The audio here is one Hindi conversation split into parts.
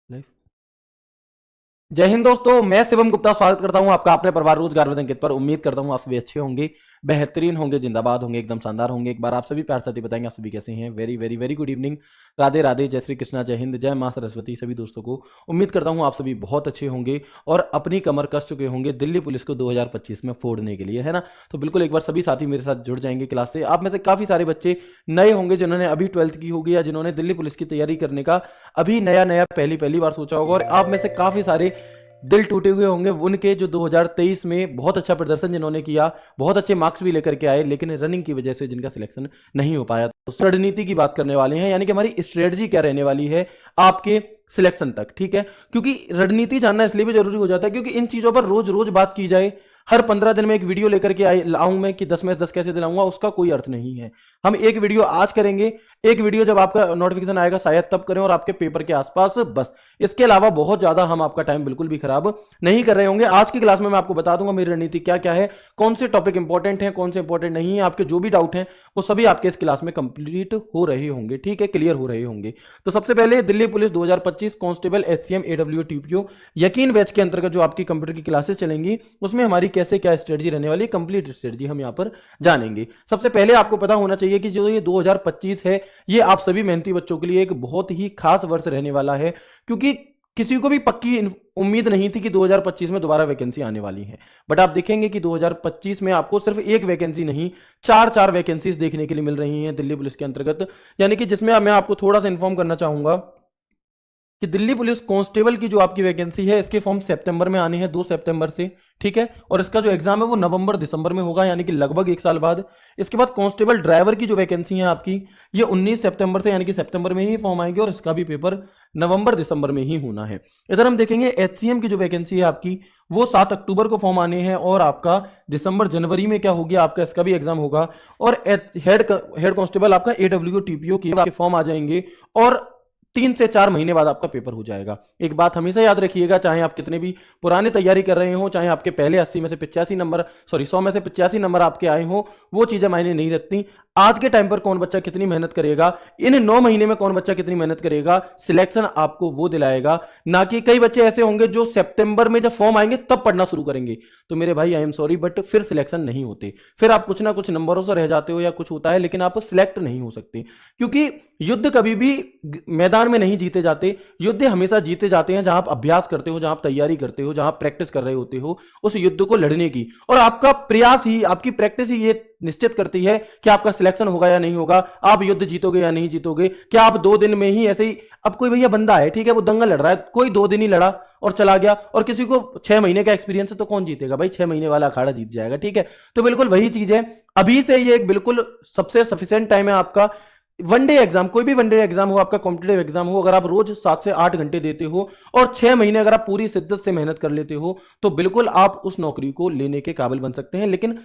लाइफ। जय हिंद दोस्तों, मैं शिवम गुप्ता स्वागत करता हूं आपका अपने परिवार रोजगार वेद अंकित पर। उम्मीद करता हूं आप सभी अच्छे होंगे, बेहतरीन होंगे, जिंदाबाद होंगे, एकदम शानदार होंगे। एक बार आप सभी प्यार साथी बताएंगे आप सभी कैसे हैं। Very very very good evening, Radhe Radhe, जय श्री कृष्णा, जय हिंद, जय मां सरस्वती सभी दोस्तों को। उम्मीद करता हूं आप सभी बहुत अच्छे होंगे और अपनी कमर कस चुके होंगे दिल्ली पुलिस को 2025 में फोड़ने के लिए, है ना। तो बिल्कुल एक बार सभी साथी मेरे साथ जुड़ जाएंगे क्लास से। आप में से काफी सारे बच्चे नए होंगे जिन्होंने अभी 12th की होगी या जिन्होंने दिल्ली पुलिस की तैयारी करने का अभी नया नया पहली पहली बार सोचा होगा। और आप में से काफी सारे दिल टूटे हुए होंगे उनके जो 2023 में बहुत अच्छा प्रदर्शन जिन्होंने किया, बहुत अच्छे मार्क्स भी लेकर के आए, लेकिन रनिंग की वजह से जिनका सिलेक्शन नहीं हो पाया। तो रणनीति की बात करने वाले हैं, यानी कि हमारी स्ट्रेटजी क्या रहने वाली है आपके सिलेक्शन तक, ठीक है। क्योंकि रणनीति जानना इसलिए भी जरूरी हो जाता है क्योंकि इन चीजों पर रोज रोज बात की जाए, हर 15 दिन में एक वीडियो लेकर के आऊं मैं कि 10 में 10 कैसे दिलाऊंगा, उसका कोई अर्थ नहीं है। हम एक वीडियो आज करेंगे, एक वीडियो जब आपका नोटिफिकेशन आएगा शायद तब करें और आपके पेपर के आसपास, बस। इसके अलावा बहुत ज्यादा हम आपका टाइम बिल्कुल भी खराब नहीं कर रहे होंगे। आज की क्लास में मैं आपको बता दूंगा मेरी रणनीति क्या क्या है, कौन से टॉपिक इंपॉर्टेंट है, कौन से इंपॉर्टेंट नहीं है। आपके जो भी डाउट हैं वो सभी आपके इस क्लास में कंप्लीट हो रहे होंगे, ठीक है, क्लियर हो रहे होंगे। तो सबसे पहले Delhi police 2025 constable HCM AW TPO यकीन बैच के अंतर्गत जो आपकी कंप्यूटर की क्लासेस चलेंगी उसमें हमारी कैसे क्या स्ट्रेटजी रहने वाली, कंप्लीट स्ट्रेटजी हम यहां पर जानेंगे। सबसे पहले आपको पता होना चाहिए कि जो ये 2025 है ये आप सभी मेहनती बच्चों के लिए एक बहुत ही खास वर्ष रहने वाला है, क्योंकि किसी को भी पक्की उम्मीद नहीं थी कि 2025 में दोबारा वैकेंसी आने वाली है। बट आप देखेंगे कि 2025 में आपको सिर्फ एक वैकेंसी नहीं, चार वैकेंसीज देखने के लिए मिल रही हैं दिल्ली पुलिस के अंतर्गत। यानी कि जिसमें मैं आपको थोड़ा सा इन्फॉर्म करना चाहूंगा कि दिल्ली पुलिस कांस्टेबल की जो आपकी वैकेंसी है इसके फॉर्म सितंबर में आने हैं, 2 सितंबर से, ठीक है। और इसका जो एग्जाम है वो नवंबर दिसंबर में होगा, यानी कि लगभग 1 साल बाद। इसके बाद कांस्टेबल ड्राइवर की जो वैकेंसी है आपकी ये 19 सितंबर से, यानी कि सितंबर में ही फॉर्म आएंगे और इसका भी पेपर नवंबर दिसंबर में ही होना है। इधर हम देखेंगे एचसीएम की जो वैकेंसी है आपकी वो 7 अक्टूबर को फॉर्म आने हैं और आपका दिसंबर जनवरी में क्या हो गया आपका इसका भी एग्जाम होगा। और हेड कांस्टेबल आपका एडब्ल्यू टीपीओ के फॉर्म आ जाएंगे और 3 से 4 महीने बाद आपका पेपर हो जाएगा। एक बात हमेशा याद रखिएगा, चाहे आप कितने भी पुराने तैयारी कर रहे हो, चाहे आपके पहले 80 में से 85 नंबर, सॉरी 100 में से 85 नंबर आपके आए हो, वो चीजें मायने नहीं रखती। आज के टाइम पर कौन बच्चा कितनी मेहनत करेगा, इन 9 महीने में कौन बच्चा कितनी मेहनत करेगा, सिलेक्शन आपको वो दिलाएगा। ना कि कई बच्चे ऐसे होंगे जो सितंबर में जब फॉर्म आएंगे तब पढ़ना शुरू करेंगे, तो मेरे भाई आई एम सॉरी बट फिर सिलेक्शन नहीं होते, फिर आप कुछ ना कुछ नंबरों से रह जाते हो या कुछ होता है, लेकिन आप सिलेक्ट नहीं हो सकते। क्योंकि युद्ध कभी भी मैदान में नहीं जीते जाते, युद्ध हमेशा जीते जाते हैं जहां आप अभ्यास करते हो, जहां आप तैयारी करते हो, जहां आप प्रैक्टिस कर रहे होते हो उस युद्ध को लड़ने की। और आपका प्रयास ही, आपकी प्रैक्टिस ही ये निश्चित करती है कि आपका सिलेक्शन होगा या नहीं होगा, आप युद्ध जीतोगे या नहीं जीतोगे। क्या आप 2 दिन में ही ऐसे ही, अब कोई भैया बंदा है, ठीक है, वो दंगल लड़ रहा है, कोई 2 दिन ही लड़ा और चला गया, और किसी को 6 महीने का एक्सपीरियंस है तो कौन जीतेगा भाई, 6 महीने वाला अखाड़ा जीत जाएगा, ठीक है। तो बिल्कुल वही चीज है, अभी से ये एक बिल्कुल सबसे सफिशिएंट टाइम है आपका। वनडे एग्जाम, कोई भी वनडे एग्जाम हो, आपका कॉम्पिटेटिव एग्जाम हो, अगर आप रोज 7 से 8 घंटे देते हो और 6 महीने अगर आप पूरी शिद्दत से मेहनत कर लेते हो तो बिल्कुल आप उस नौकरी को लेने के काबिल बन सकते हैं। लेकिन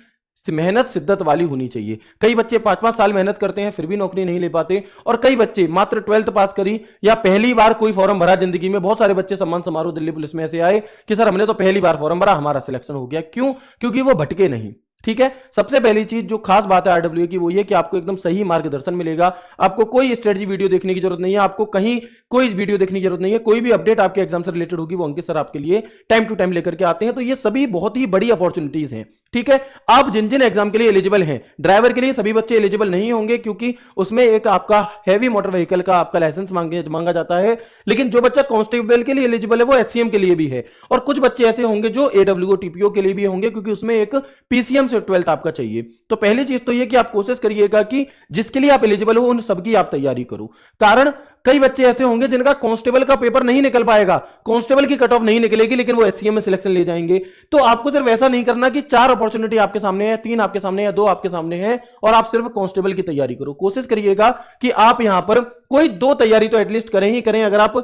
मेहनत शिद्दत वाली होनी चाहिए। कई बच्चे 5-5 साल मेहनत करते हैं फिर भी नौकरी नहीं ले पाते, और कई बच्चे मात्र 12th पास करी या पहली बार कोई फॉर्म भरा जिंदगी में। बहुत सारे बच्चे सम्मान समारोह दिल्ली पुलिस में ऐसे आए कि सर हमने तो पहली बार फॉर्म भरा, हमारा सिलेक्शन हो गया। क्यों? क्योंकि वो भटके नहीं, ठीक है। सबसे पहली चीज जो खास बात है आरडब्ल्यू की वो ये कि आपको एकदम सही मार्गदर्शन मिलेगा। आपको कोई स्ट्रेटजी वीडियो देखने की जरूरत नहीं है, आपको कहीं कोई वीडियो देखने की जरूरत नहीं है। कोई भी अपडेट आपके एग्जाम से रिलेटेड होगी वो अंकित सर आपके लिए टाइम टू टाइम लेकर के आते हैं। तो ये सभी बहुत ही बड़ी अपॉर्चुनिटीज हैं, ठीक है। आप जिन जिन एग्जाम के लिए एलिजिबल हैं, ड्राइवर के लिए सभी बच्चे एलिजिबल नहीं होंगे क्योंकि उसमें एक आपका हैवी मोटर व्हीकल का आपका लाइसेंस मांगा जाता है। लेकिन जो बच्चा कांस्टेबल के लिए एलिजिबल है वो एचसीएम के लिए भी है, और कुछ बच्चे ऐसे होंगे जो एडब्ल्यू टीपीओ के लिए भी होंगे क्योंकि उसमें एक पीसीएम से 12th आपका चाहिए। तो पहली चीज तो ये कि आप कोशिश करिएगा कि जिसके लिए आप एलिजिबल हो उन सबकी आप तैयारी करो। कारण कई बच्चे ऐसे होंगे जिनका कांस्टेबल का पेपर नहीं निकल पाएगा, कांस्टेबल की कट ऑफ नहीं निकलेगी, लेकिन वो एचसीएम में सिलेक्शन ले जाएंगे। तो आपको सिर्फ ऐसा नहीं करना कि 4 अपॉर्चुनिटी आपके सामने है, 3 आपके सामने है, 2 आपके सामने है और आप सिर्फ कांस्टेबल की तैयारी करो। कोशिश करिएगा कि आप यहां पर कोई 2 तैयारी तो एटलीस्ट करें ही करें। अगर आप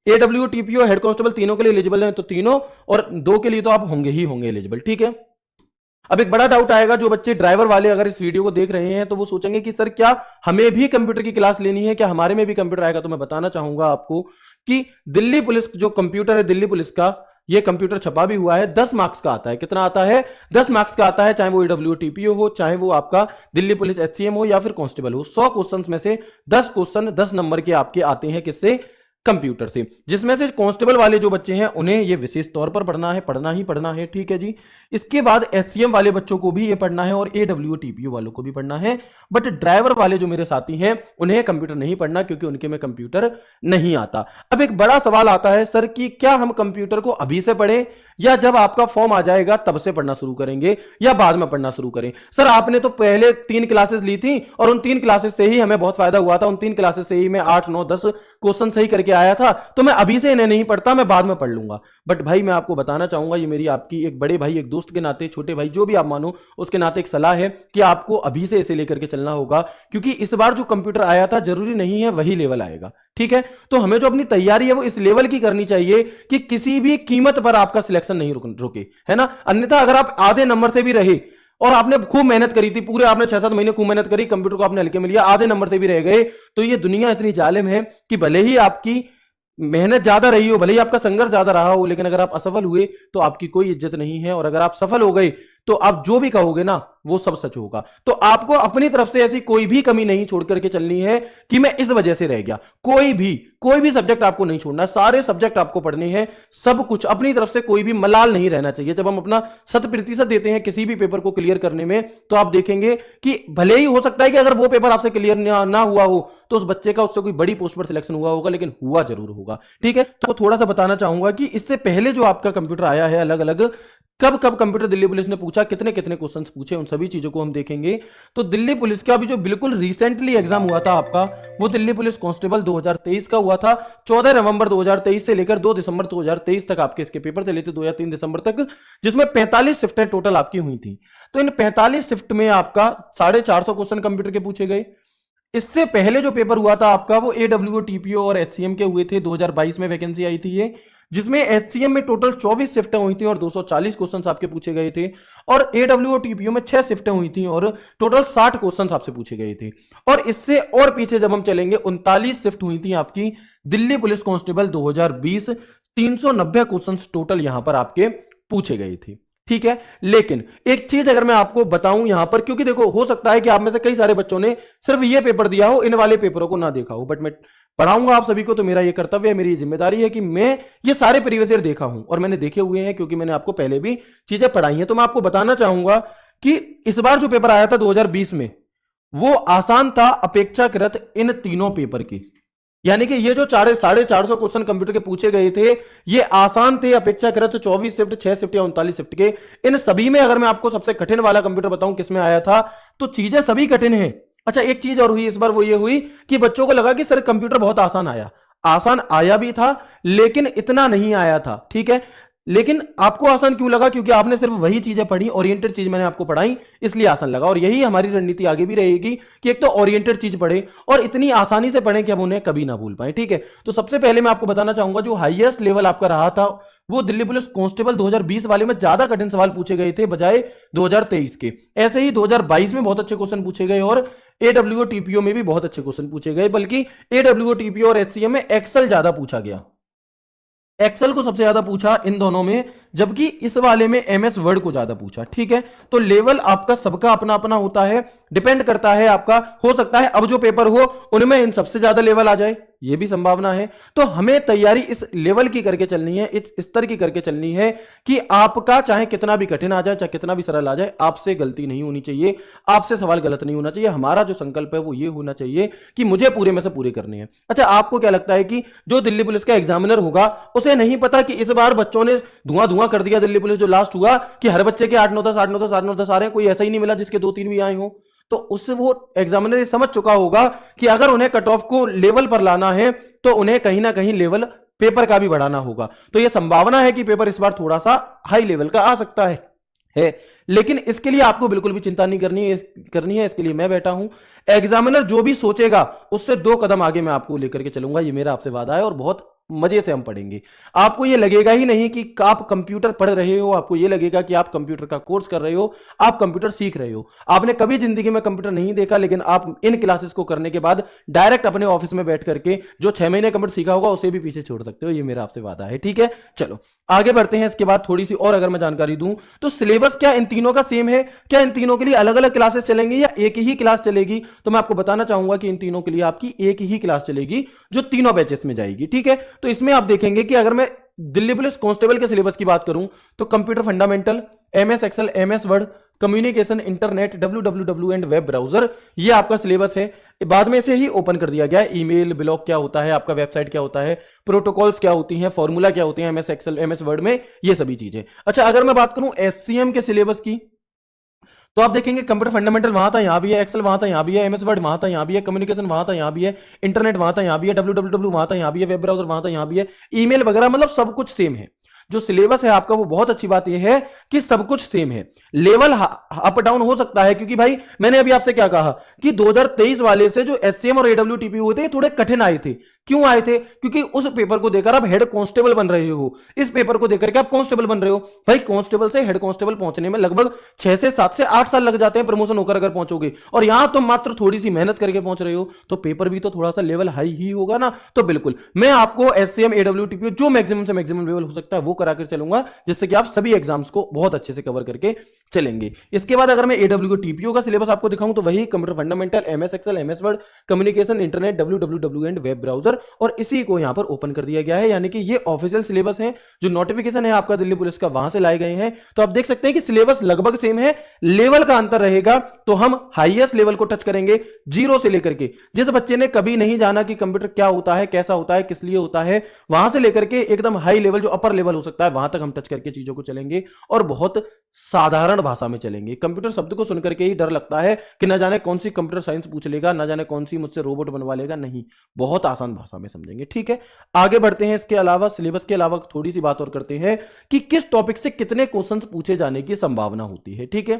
एडब्ल्यू टीपीओ हेड कांस्टेबल तीनों के लिए एलिजिबल हैं तो तीनों, और 2 के लिए तो आप होंगे ही होंगे एलिजिबल, ठीक है। अब एक बड़ा डाउट आएगा, जो बच्चे ड्राइवर वाले अगर इस वीडियो को देख रहे हैं तो वो सोचेंगे कि सर क्या हमें भी कंप्यूटर की क्लास लेनी है, क्या हमारे में भी कंप्यूटर आएगा। तो मैं बताना चाहूंगा आपको कि दिल्ली पुलिस जो कंप्यूटर है दिल्ली पुलिस का, ये कंप्यूटर छपा भी हुआ है, 10 मार्क्स का आता है। कितना आता है? 10 मार्क्स का आता है, चाहे वो ईडब्ल्यू टीपीओ हो, चाहे वो आपका दिल्ली पुलिस एचसीएम हो या फिर कांस्टेबल हो। 100 क्वेश्चन में से 10 क्वेश्चन 10 नंबर के आपके आते हैं, किससे? कंप्यूटर से, जिसमें से कांस्टेबल वाले जो बच्चे हैं उन्हें ये विशेष तौर पर पढ़ना ही पढ़ना है, ठीक है जी। इसके बाद एचसीएम वाले बच्चों को भी ये पढ़ना है और एडब्ल्यूओ टीपीओ वालों को भी पढ़ना है, बट ड्राइवर वाले जो मेरे साथी हैं उन्हें कंप्यूटर नहीं पढ़ना क्योंकि उनके में कंप्यूटर नहीं आता। अब एक बड़ा सवाल आता है सर कि क्या हम कंप्यूटर को अभी से पढ़ें या जब आपका फॉर्म आ जाएगा तब से पढ़ना शुरू करेंगे या बाद में पढ़ना शुरू करें? सर आपने तो पहले 3 क्लासेस ली थी और उन 3 क्लासेस से ही हमें बहुत फायदा हुआ था, उन 3 क्लासेस से ही मैं 8 9 10 क्वेश्चन सही करके आया था, तो मैं अभी से इन्हें नहीं पढ़ता, मैं बाद में पढ़ लूंगा। बट भाई मैं आपको बताना चाहूंगा, ये मेरी आपकी एक बड़े भाई एक दोस्त के नाते, छोटे भाई जो भी आप मानो उसके नाते एक सलाह है कि आपको अभी से इसे लेकर के चलना होगा, क्योंकि इस बार जो कंप्यूटर आया था जरूरी नहीं है वही लेवल आएगा, ठीक है। तो हमें जो अपनी तैयारी है वो इस लेवल की करनी चाहिए कि किसी भी कीमत पर आपका सिलेक्शन नहीं रुके, है ना। अन्यथा अगर आप आधे नंबर से भी रहे और आपने खूब मेहनत करी थी, पूरे आपने 6-7 महीने खूब मेहनत करी, कंप्यूटर को आपने हल्के में लिया, आधे नंबर से भी रह गए, तो ये दुनिया इतनी जालिम है कि भले ही आपकी मेहनत ज्यादा रही हो, भले ही आपका संघर्ष ज्यादा रहा हो, लेकिन अगर आप असफल हुए तो आपकी कोई इज्जत नहीं है, और अगर आप सफल हो गए तो आप जो भी कहोगे ना वो सब सच होगा। तो आपको अपनी तरफ से ऐसी कोई भी कमी नहीं छोड़ करके चलनी है कि मैं इस वजह से रह गया। कोई भी सब्जेक्ट आपको नहीं छोड़ना, सारे सब्जेक्ट आपको पढ़ने हैं, सब कुछ अपनी तरफ से, कोई भी मलाल नहीं रहना चाहिए। जब हम अपना 100% देते हैं किसी भी पेपर को क्लियर करने में, तो आप देखेंगे कि भले ही हो सकता है कि अगर वो पेपर आपसे क्लियर ना हुआ हो तो उस बच्चे का उससे कोई बड़ी पोस्ट पर सिलेक्शन हुआ होगा, लेकिन हुआ जरूर होगा, ठीक है। तो थोड़ा सा बताना चाहूंगा कि इससे पहले जो आपका कंप्यूटर आया है, अलग अलग कब कंप्यूटर दिल्ली पुलिस ने पूछा, कितने कितने क्वेश्चंस पूछे, उन सभी चीजों को हम देखेंगे। तो दिल्ली पुलिस का अभी जो बिल्कुल रिसेंटली एग्जाम हुआ था आपका, वो दिल्ली पुलिस कांस्टेबल 2023 का हुआ था। 14 नवंबर 2023 से लेकर 2 दिसंबर 2023 तक आपके इसके पेपर चले थे, 2 या 3 दिसंबर तक, जिसमें 45 शिफ्टें टोटल आपकी हुई थी। तो इन 45 शिफ्ट में आपका 450 क्वेश्चन कंप्यूटर के पूछे गए। इससे पहले जो पेपर हुआ था आपका वो एडब्ल्यूओ टीपीओ और एचसीएम के हुए थे, 2022 में वैकेंसी आई थी ये, जिसमें एचसीएम में टोटल 24 शिफ्टें हुई थी और 240 क्वेश्चंस आपके पूछे गए थे, और एडब्ल्यूओ टीपीओ में 6 शिफ्टें हुई थी और टोटल 60 क्वेश्चंस आपसे पूछे गए थे। और इससे और पीछे जब हम चलेंगे, 39 शिफ्ट हुई थी आपकी Delhi police constable 2020, 390 questions total यहां पर आपके पूछे गए थे, ठीक है। लेकिन एक चीज अगर मैं आपको बताऊं यहां पर, क्योंकि देखो हो सकता है कि आप में से कई सारे बच्चों ने सिर्फ ये पेपर दिया हो, इन वाले पेपरों को ना देखा हो, बट मैं पढ़ाऊंगा आप सभी को, तो मेरा ये कर्तव्य है, मेरी जिम्मेदारी है कि मैं ये सारे प्रीवियस ईयर देखा हूं और मैंने देखे हुए हैं, क्योंकि मैंने आपको पहले भी चीजें पढ़ाई हैं। तो मैं आपको बताना चाहूंगा कि इस बार जो पेपर आया था 2020 में, वो आसान था अपेक्षाकृत इन तीनों पेपर की। यानी कि ये जो 450 क्वेश्चन कंप्यूटर के पूछे गए थे, ये आसान थे अपेक्षाकृत 24 शिफ्ट, 6 शिफ्ट या 39 शिफ्ट के। इन सभी में अगर मैं आपको सबसे कठिन वाला कंप्यूटर बताऊं किसमें आया था, तो चीजें सभी कठिन हैं। अच्छा, एक चीज और हुई इस बार, वो ये हुई कि बच्चों को लगा कि सर कंप्यूटर बहुत आसान आया। आसान आया भी था, लेकिन इतना नहीं आया था, ठीक है। लेकिन आपको आसान क्यों लगा? क्योंकि आपने सिर्फ वही चीजें पढ़ी, ओरिएंटेड चीज मैंने आपको पढ़ाई, इसलिए आसान लगा। और यही हमारी रणनीति आगे भी रहेगी कि एक तो ओरिएंटेड चीज पढ़े और इतनी आसानी से पढ़ें कि हम उन्हें कभी ना भूल पाए, ठीक है। तो सबसे पहले मैं आपको बताना चाहूंगा, जो हाईएस्ट लेवल आपका रहा था वो दिल्ली पुलिस कांस्टेबल 2020 वाले में ज्यादा कठिन सवाल पूछे गए थे बजाय 2023 के। ऐसे ही 2022 में बहुत अच्छे क्वेश्चन पूछे गए और एडब्ल्यूओ टीपीओ में भी बहुत अच्छे क्वेश्चन पूछे गए, बल्कि एडब्ल्यूओ टीपीओ और एचसीएम में एक्सेल ज्यादा पूछा गया। एक्सेल को सबसे ज्यादा पूछा इन दोनों में, जबकि इस वाले में एमएस वर्ड को ज्यादा पूछा, ठीक है। तो लेवल आपका सबका अपना अपना होता है, डिपेंड करता है आपका। हो सकता है अब जो पेपर हो उनमें इन सबसे ज्यादा लेवल आ जाए, ये भी संभावना है। तो हमें तैयारी इस लेवल की करके चलनी है, इस स्तर की करके चलनी है कि आपका चाहे कितना भी कठिन आ जाए, चाहे कितना भी सरल आ जाए, आपसे गलती नहीं होनी चाहिए, आपसे सवाल गलत नहीं होना चाहिए। हमारा जो संकल्प है वो ये होना चाहिए कि मुझे पूरे में से पूरे करने हैं। अच्छा, आपको क्या लगता है कि जो दिल्ली पुलिस का एग्जामिनर होगा उसे नहीं पता कि इस बार बच्चों ने धुआं कर दिया? दिल्ली पुलिस जो लास्ट हुआ कि हर बच्चे के 8 9 10 8 9 10 8 9 10 आ रहे हैं, कोई ऐसा ही नहीं मिला जिसके 2-3 भी आए हो। तो उससे वो एग्जामिनर समझ चुका होगा कि अगर उन्हें कट ऑफ को लेवल पर लाना है तो उन्हें कहीं ना कहीं लेवल पेपर का भी बढ़ाना होगा। तो यह संभावना है कि पेपर इस बार थोड़ा सा हाई लेवल का आ सकता है। लेकिन इसके लिए आपको बिल्कुल भी चिंता नहीं करनी है। इसके लिए मैं बैठा हूं। एग्जामिनर जो भी सोचेगा उससे 2 कदम आगे मैं आपको लेकर के चलूंगा, ये मेरा आपसे वादा है और बहुत मजे से हम पढ़ेंगे। आपको ये लगेगा ही नहीं कि आप कंप्यूटर पढ़ रहे हो, आपको ये लगेगा कि आप कंप्यूटर का कोर्स कर रहे हो, आप कंप्यूटर सीख रहे हो। आपने कभी जिंदगी में कंप्यूटर नहीं देखा, लेकिन आप इन क्लासेस को करने के बाद डायरेक्ट अपने ऑफिस में बैठ करके जो 6 महीने कंप्यूटर सीखा होगा उसे भी पीछे छोड़ सकते हो। ये मेरा आपसे वादा है, ठीक है। चलो आगे बढ़ते हैं। इसके बाद थोड़ी सी और अगर मैं जानकारी दूं तो सिलेबस क्या इन तीनों का सेम है, क्या इन तीनों के लिए अलग अलग क्लासेस चलेंगी या एक ही क्लास चलेगी? तो मैं आपको बताना चाहूंगा कि इन तीनों के लिए आपकी एक ही क्लास चलेगी जो तीनों बैचेस में जाएगी, ठीक है। तो इसमें आप देखेंगे कि अगर मैं दिल्ली पुलिस कांस्टेबल के सिलेबस की बात करूं तो computer fundamental, MS Excel, MS Word, communication, internet, WWW and web browser, ये आपका सिलेबस है। बाद में से ही ओपन कर दिया गया है। ईमेल, ब्लॉग क्या होता है, आपका वेबसाइट क्या होता है, प्रोटोकॉल्स क्या होती हैं, फॉर्मूला क्या होते हैं एमएस एक्सेल, एमएस वर्ड में, ये सभी चीजें। अच्छा अगर मैं बात करूं एससीएम के सिलेबस की तो आप देखेंगे कंप्यूटर फंडामेंटल वहां था, यहां भी है, एक्सेल वहां था, यहां भी है, एमएस वर्ड वहां था, यहां भी है, कम्युनिकेशन वहां था, यहां भी है, इंटरनेट वहां था, यहां भी है, डब्ल्यूडब्ल्यूडब्ल्यू वहां था, यहां भी है, वेब ब्राउजर वहां था, यहां भी है, ईमेल वगैरह, मतलब सब कुछ सेम है। जो सिलेबस है आपका वो बहुत अच्छी बात यह है कि सब कुछ सेम है। लेवल अप डाउन हो सकता है, क्योंकि भाई मैंने अभी आपसे क्या कहा कि 2023 वाले से जो एससीएम और एडब्ल्यूटीपी हुए थे थोड़े कठिन आए थे। क्यों आए थे? क्योंकि उस पेपर को देकर आप हेड कांस्टेबल बन रहे हो, इस पेपर को देकर के आप कांस्टेबल बन रहे हो। भाई कांस्टेबल से हेड कांस्टेबल पहुंचने में लगभग 6 से 7 से 8 साल लग जाते हैं प्रमोशन होकर अगर पहुंचोगे, और यहां तुम मात्र थोड़ी सी मेहनत करके पहुंच रहे हो, तो पेपर भी तो थोड़ा सा लेवल हाई ही होगा ना। तो बिल्कुल मैं आपको एससीएम, एडब्ल्यूटीपी जो मैक्सिमम से मैक्सिमम लेवल हो सकता है वो कराकर चलूंगा, जिससे कि आप सभी एग्जाम्स को बहुत अच्छे से कवर करके चलेंगे। इसके बाद अगर मैं एडब्ल्यूटीपीओ का सिलेबस आपको दिखाऊं तो वही computer fundamental, MS Excel, MS Word, communication, internet, WWW and web browser, और इसी को यहां पर ओपन कर दिया गया है। यानी कि ये ऑफिशियल सिलेबस है, जो नोटिफिकेशन है आपका दिल्ली पुलिस का वहां से लाए गए हैं। तो आप देख सकते हैं कि सिलेबस लगभग सेम है, लेवल का अंतर रहेगा। तो हम हाईएस्ट लेवल को टच करेंगे, जीरो से लेकर के, जिस बच्चे ने कभी नहीं जाना कि कंप्यूटर क्या होता है, कैसा होता है, किस लिए होता है, वहां से लेकर के एकदम हाई लेवल जो अपर लेवल हो सकता है वहां तक हम टच करके चीजों को चलेंगे, और बहुत साधारण भाषा में चलेंगे। कंप्यूटर शब्द को सुनकर के ही डर लगता है कि ना जाने कौन सी कंप्यूटर साइंस पूछ लेगा, ना जाने कौन सी मुझसे रोबोट बनवा लेगा, नहीं, बहुत आसान भाषा में समझेंगे, ठीक है। आगे बढ़ते हैं। इसके अलावा सिलेबस के अलावा थोड़ी सी बात और करते हैं कि किस टॉपिक से कितने क्वेश्चंस पूछे जाने की संभावना होती है, ठीक है।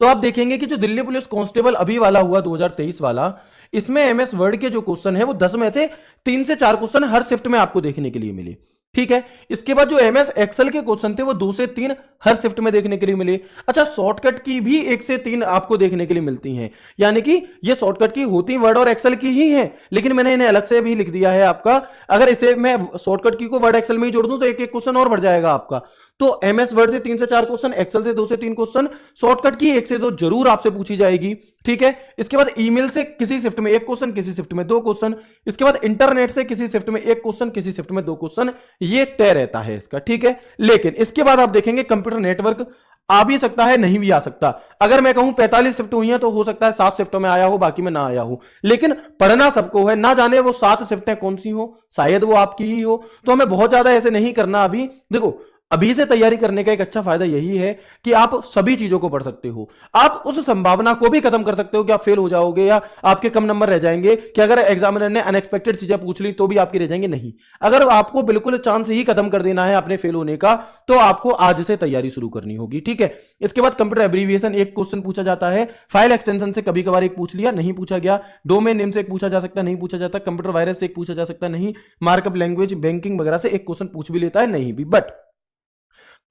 तो आप देखेंगे कि जो दिल्ली पुलिस कांस्टेबल अभी वाला हुआ 2023 वाला, इसमें एमएस वर्ड के जो क्वेश्चन है वो 10 में से 3 से 4 क्वेश्चन हर शिफ्ट में आपको देखने के लिए मिले, ठीक है। इसके बाद जो एमएस एक्सेल के क्वेश्चन थे वो 2 से 3 हर शिफ्ट में देखने के लिए मिले। अच्छा शॉर्टकट की भी 1 से 3 आपको देखने के लिए मिलती हैं, यानी कि ये शॉर्टकट की होती वर्ड और एक्सेल की ही है, लेकिन मैंने इन्हें अलग से भी लिख दिया है आपका। अगर इसे मैं शॉर्टकट की को वर्ड एक्सेल में ही जोड़ दूं तो एक एक क्वेश्चन और बढ़ जाएगा आपका। तो एमएस वर्ड से 3 से 4 क्वेश्चन, एक्सेल से 2 से 3 क्वेश्चन, शॉर्टकट की 1 से 2 जरूर आपसे पूछी जाएगी, ठीक है। इसके बाद ईमेल से किसी शिफ्ट में 1 क्वेश्चन, किसी शिफ्ट में 2 क्वेश्चन। इसके बाद इंटरनेट से किसी शिफ्ट में 1 क्वेश्चन, किसी शिफ्ट में 2 क्वेश्चन, ये तय रहता है इसका, ठीक है। लेकिन इसके बाद आप देखेंगे कंप्यूटर नेटवर्क आ भी सकता है, नहीं भी आ सकता। अगर मैं कहूं 45 शिफ्ट हुई हैं तो हो सकता है 7 शिफ्टों में आया हो, बाकी में ना आया हो, लेकिन पढ़ना सबको है। ना जाने वो 7 शिफ्टें कौन सी हो, शायद वो आपकी ही हो। तो हमें बहुत ज्यादा ऐसे नहीं करना। अभी देखो, अभी से तैयारी करने का एक अच्छा फायदा यही है कि आप सभी चीजों को पढ़ सकते हो। आप उस संभावना को भी खत्म कर सकते हो कि आप फेल हो जाओगे या आपके कम नंबर रह जाएंगे, कि अगर एग्जामिनर ने अनएक्सपेक्टेड चीजें पूछ ली तो भी आपके रह जाएंगे, नहीं। अगर आपको बिल्कुल चांस ही खत्म कर देना है अपने फेल होने का, तो आपको आज से तैयारी शुरू करनी होगी, ठीक है। इसके बाद कंप्यूटर एब्रीविएशन 1 क्वेश्चन पूछा जाता है। फाइल एक्सटेंशन से कभी कभार 1 पूछ लिया, नहीं पूछा गया। डोमेन नेम से 1 पूछा जा सकता है, नहीं पूछा जाता। कंप्यूटर वायरस से 1 पूछा जा सकता है, नहीं। मार्कअप लैंग्वेज, बैंकिंग वगैरह से 1 क्वेश्चन पूछ भी लेता है, नहीं भी। बट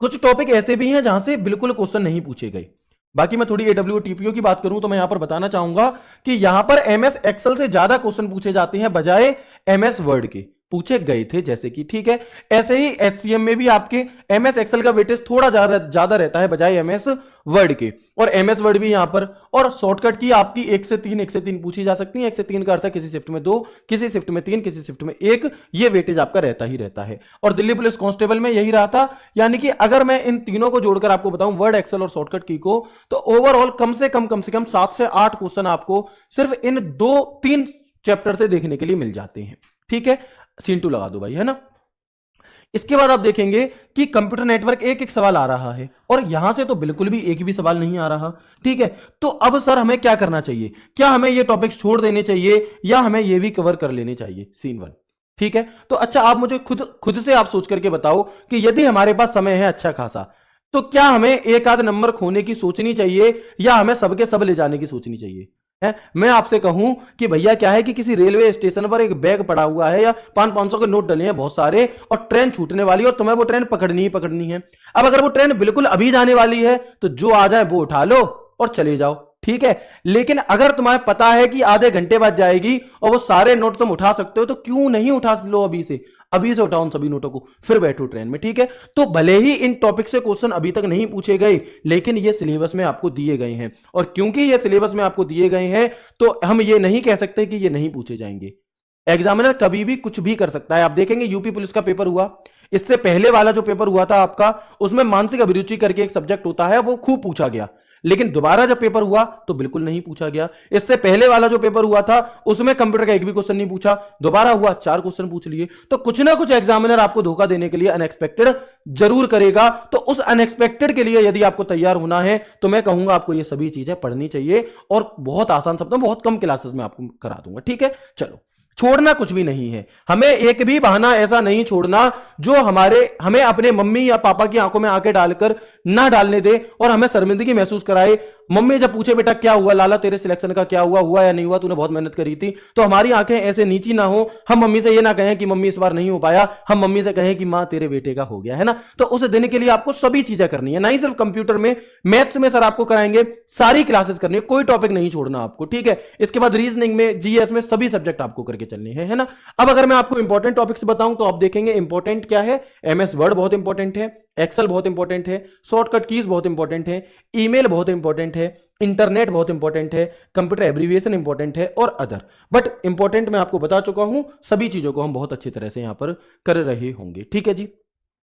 कुछ टॉपिक ऐसे भी हैं जहां से बिल्कुल क्वेश्चन नहीं पूछे गए। बाकी मैं थोड़ी एडब्ल्यूटीपीओ की बात करूं तो मैं यहां पर बताना चाहूंगा कि यहां पर एमएस एक्सेल से ज्यादा क्वेश्चन पूछे जाते हैं बजाय एमएस वर्ड के, पूछे गए थे जैसे कि, ठीक है। ऐसे ही एचसीएम में भी आपके एमएस एक्सेल का वेटेज थोड़ा ज्यादा रहता है बजाय एमएस वर्ड के, और एमएस वर्ड भी यहां पर। और शॉर्टकट की आपकी 1 से 3 पूछी जा सकती है। 1 से 3 का अर्थ है किसी शिफ्ट में 2, किसी शिफ्ट में 3, किसी शिफ्ट में 1, ये वेटेज आपका रहता ही रहता है। और दिल्ली पुलिस कांस्टेबल में यही रहा था। यानी कि अगर मैं इन तीनों को जोड़कर आपको बताऊं, वर्ड, एक्सेल और शॉर्टकट की को, तो ओवरऑल कम से कम 7 से 8 क्वेश्चन आपको सिर्फ इन 2-3 चैप्टर से देखने के लिए मिल जाते हैं, ठीक है। सीन 2 लगा दो भाई, है ना। इसके बाद आप देखेंगे कि कंप्यूटर नेटवर्क एक सवाल आ रहा है, और यहां से तो बिल्कुल भी एक भी सवाल नहीं आ रहा, ठीक है। तो अब सर हमें क्या करना चाहिए? क्या हमें ये टॉपिक छोड़ देने चाहिए या हमें ये भी कवर कर लेने चाहिए? सीन 1, ठीक है। तो अच्छा आप मुझे खुद से आप सोच करके बताओ कि यदि हमारे पास समय है अच्छा खासा, तो क्या हमें एक आध नंबर खोने की सोचनी चाहिए या हमें सबके सब ले जाने की सोचनी चाहिए? है। मैं आपसे कहूं कि भैया क्या है कि किसी रेलवे स्टेशन पर एक बैग पड़ा हुआ है या 500-500 के नोट डले हैं बहुत सारे, और ट्रेन छूटने वाली है और तुम्हें वो ट्रेन पकड़नी ही पकड़नी है। अब अगर वो ट्रेन बिल्कुल अभी जाने वाली है तो जो आ जाए वो उठा लो और चले जाओ, ठीक है। लेकिन अगर तुम्हें पता है कि आधे घंटे बाद जाएगी और वो सारे नोट तुम उठा सकते हो, तो क्यों नहीं उठा लो अभी से? अभी से उठाओ उन सभी नोटों को, फिर बैठो ट्रेन में, ठीक है। तो भले ही इन टॉपिक से क्वेश्चन अभी तक नहीं पूछे गए, लेकिन ये सिलेबस में आपको दिए गए हैं, और क्योंकि ये सिलेबस में आपको दिए गए हैं तो हम ये नहीं कह सकते कि ये नहीं पूछे जाएंगे। एग्जामिनर कभी भी कुछ भी कर सकता है। आप देखेंगे यूपी पुलिस का पेपर हुआ, इससे पहले वाला जो पेपर हुआ था आपका, उसमें मानसिक अभिरुचि करके एक सब्जेक्ट होता है, वो खूब पूछा गया। लेकिन दोबारा जब पेपर हुआ तो बिल्कुल नहीं पूछा गया। इससे पहले वाला जो पेपर हुआ था उसमें कंप्यूटर का एक भी क्वेश्चन नहीं पूछा, दोबारा हुआ 4 क्वेश्चन पूछ लिए। तो कुछ ना कुछ एग्जामिनर आपको धोखा देने के लिए अनएक्सपेक्टेड जरूर करेगा। तो उस अनएक्सपेक्टेड के लिए यदि आपको तैयार होना है तो मैं कहूंगा आपको ये सभी चीजें पढ़नी चाहिए, और बहुत आसान शब्दों बहुत कम क्लासेस में आपको करा दूंगा, ठीक है। चलो, छोड़ना कुछ भी नहीं है, हमें एक भी बहाना ऐसा नहीं छोड़ना जो हमें अपने मम्मी या पापा की आंखों में आंखें डालकर ना डालने दे और हमें शर्मिंदगी महसूस कराए। मम्मी जब पूछे बेटा क्या हुआ लाला, तेरे सिलेक्शन का क्या हुआ, हुआ या नहीं हुआ, तूने बहुत मेहनत करी थी, तो हमारी आंखें ऐसे नीची ना हो, हम मम्मी से ये ना कहें कि मम्मी इस बार नहीं हो पाया, हम मम्मी से कहें कि मां तेरे बेटे का हो गया, है ना। तो उस दिन के लिए आपको सभी चीजें करनी है, ना ही सिर्फ कंप्यूटर में, मैथ्स में सर आपको कराएंगे, सारी क्लासेस करनी है, कोई टॉपिक नहीं छोड़ना आपको, ठीक है। इसके बाद रीजनिंग में, जीएस में सभी सब्जेक्ट आपको करके चलने हैं, है ना। अब अगर मैं आपको इंपॉर्टेंट टॉपिक्स बताऊं तो आप देखेंगे इंपॉर्टेंट क्या है। एमएस वर्ड बहुत इंपॉर्टेंट है, एक्सेल बहुत इंपॉर्टेंट है, शॉर्टकट कीज बहुत इंपॉर्टेंट है, ईमेल बहुत इंपॉर्टेंट है, इंटरनेट बहुत इंपॉर्टेंट है, कंप्यूटर एब्रीविएशन इंपॉर्टेंट है, और अदर। बट इंपॉर्टेंट मैं आपको बता चुका हूं, सभी चीजों को हम बहुत अच्छी तरह से यहां पर कर रहे होंगे, ठीक है जी।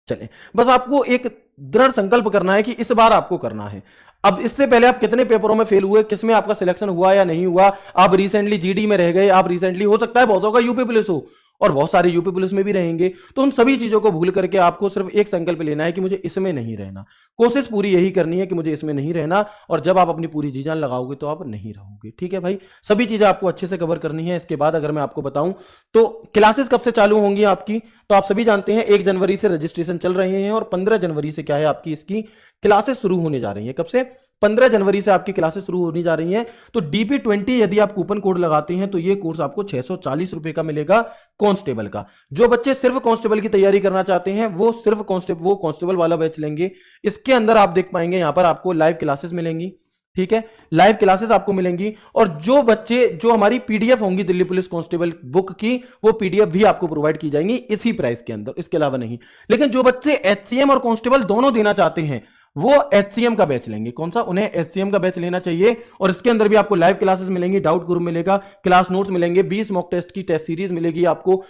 चलें, बस आपको एक दृढ़ संकल्प करना है कि इस बार आपको करना है। अब इससे पहले आप कितने पेपरों में फेल हुए, किसमें आपका सिलेक्शन हुआ या नहीं हुआ, आप रिसेंटली जीडी में रह गए, आप रिसेंटली हो सकता है बहुतों का यूपी पुलिस हो, और बहुत सारे यूपी पुलिस में भी रहेंगे, तो उन सभी चीजों को भूल करके आपको सिर्फ एक संकल्प लेना है कि मुझे इसमें नहीं रहना। कोशिश पूरी यही करनी है कि मुझे इसमें नहीं रहना, और जब आप अपनी पूरी जी जान लगाओगे तो आप नहीं रहोगे, ठीक है भाई। सभी चीजें आपको अच्छे से कवर करनी है। इसके बाद अगर मैं आपको बताऊं तो क्लासेस कब से चालू होंगी आपकी, तो आप सभी जानते हैं 1 जनवरी से रजिस्ट्रेशन चल रहे हैं, और 15 जनवरी से क्या है आपकी इसकी क्लासेस शुरू होने जा रही है। कब से? 15 जनवरी से आपकी क्लासेस शुरू होने जा रही हैं। तो DP20 यदि आप कूपन कोड लगाते हैं तो ये कोर्स आपको 640 रुपए का मिलेगा कांस्टेबल का। जो बच्चे सिर्फ कांस्टेबल की तैयारी करना चाहते हैं वो सिर्फ कांस्टेबल वाला बैच लेंगे। इसके अंदर आप देख पाएंगे यहां पर आपको लाइव क्लासेस मिलेंगी, ठीक है, लाइव क्लासेस आपको मिलेंगी, और जो बच्चे जो हमारी पीडीएफ होंगी दिल्ली पुलिस कांस्टेबल बुक की, वो पीडीएफ भी आपको प्रोवाइड की जाएंगी इसी प्राइस के अंदर, इसके अलावा नहीं। लेकिन जो बच्चे एचसीएम और कांस्टेबल दोनों देना चाहते हैं वो एचसीएम का बैच लेंगे। कौन सा? उन्हें एचसीएम का बैच लेना चाहिए, और इसके अंदर भी आपको लाइव क्लासेस मिलेंगी, डाउट ग्रुप मिलेगा, क्लास नोट्स मिलेंगे, 20 मॉक टेस्ट की टेस्ट सीरीज मिलेगी आपको,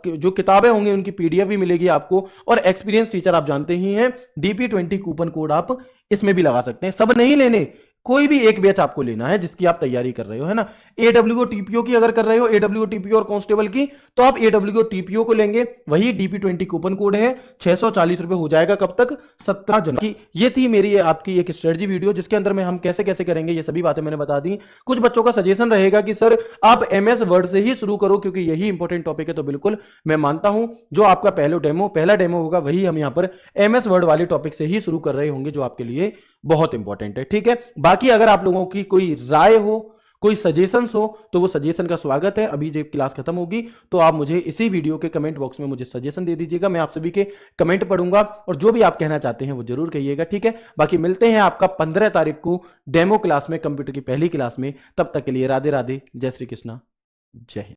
जो किताबें होंगी उनकी पीडीएफ भी मिलेगी आपको, और एक्सपीरियंस टीचर आप जानते ही हैं। DP20 कूपन कोड आप इसमें भी लगा सकते हैं। सब नहीं लेने, कोई भी एक बैच आपको लेना है जिसकी आप तैयारी कर रहे हो, है ना। एडब्ल्यूओ टीपीओ की अगर कर रहे हो, एडब्ल्यूओ टीपीओ और कांस्टेबल की, तो आप एडब्ल्यूओ टीपीओ को लेंगे, वही DP20 कूपन कोड है, 640 रुपए हो जाएगा। कब तक? 17 जनवरी। ये थी मेरी आपकी एक स्ट्रेटजी वीडियो जिसके अंदर में हम कैसे कैसे करेंगे ये सभी बातें मैंने बता दी। कुछ बच्चों का सजेशन रहेगा कि सर आप एमएस वर्ड से ही शुरू करो क्योंकि यही इंपॉर्टेंट टॉपिक है, तो बिल्कुल मैं मानता हूं जो आपका पहला डेमो होगा वही हम यहां पर एमएस वर्ड वाले टॉपिक से ही शुरू कर रहे होंगे, जो आपके लिए बहुत इंपॉर्टेंट है, ठीक है। बाकी अगर आप लोगों की कोई राय हो, कोई सजेशंस हो, तो वो सजेशन का स्वागत है। अभी जब क्लास खत्म होगी तो आप मुझे इसी वीडियो के कमेंट बॉक्स में मुझे सजेशन दे दीजिएगा, मैं आप सभी के कमेंट पढ़ूंगा, और जो भी आप कहना चाहते हैं वो जरूर कहिएगा, ठीक है। बाकी मिलते हैं आपका 15 तारीख को डेमो क्लास में, कंप्यूटर की पहली क्लास में। तब तक के लिए राधे राधे, जय श्री कृष्णा, जय हिंद।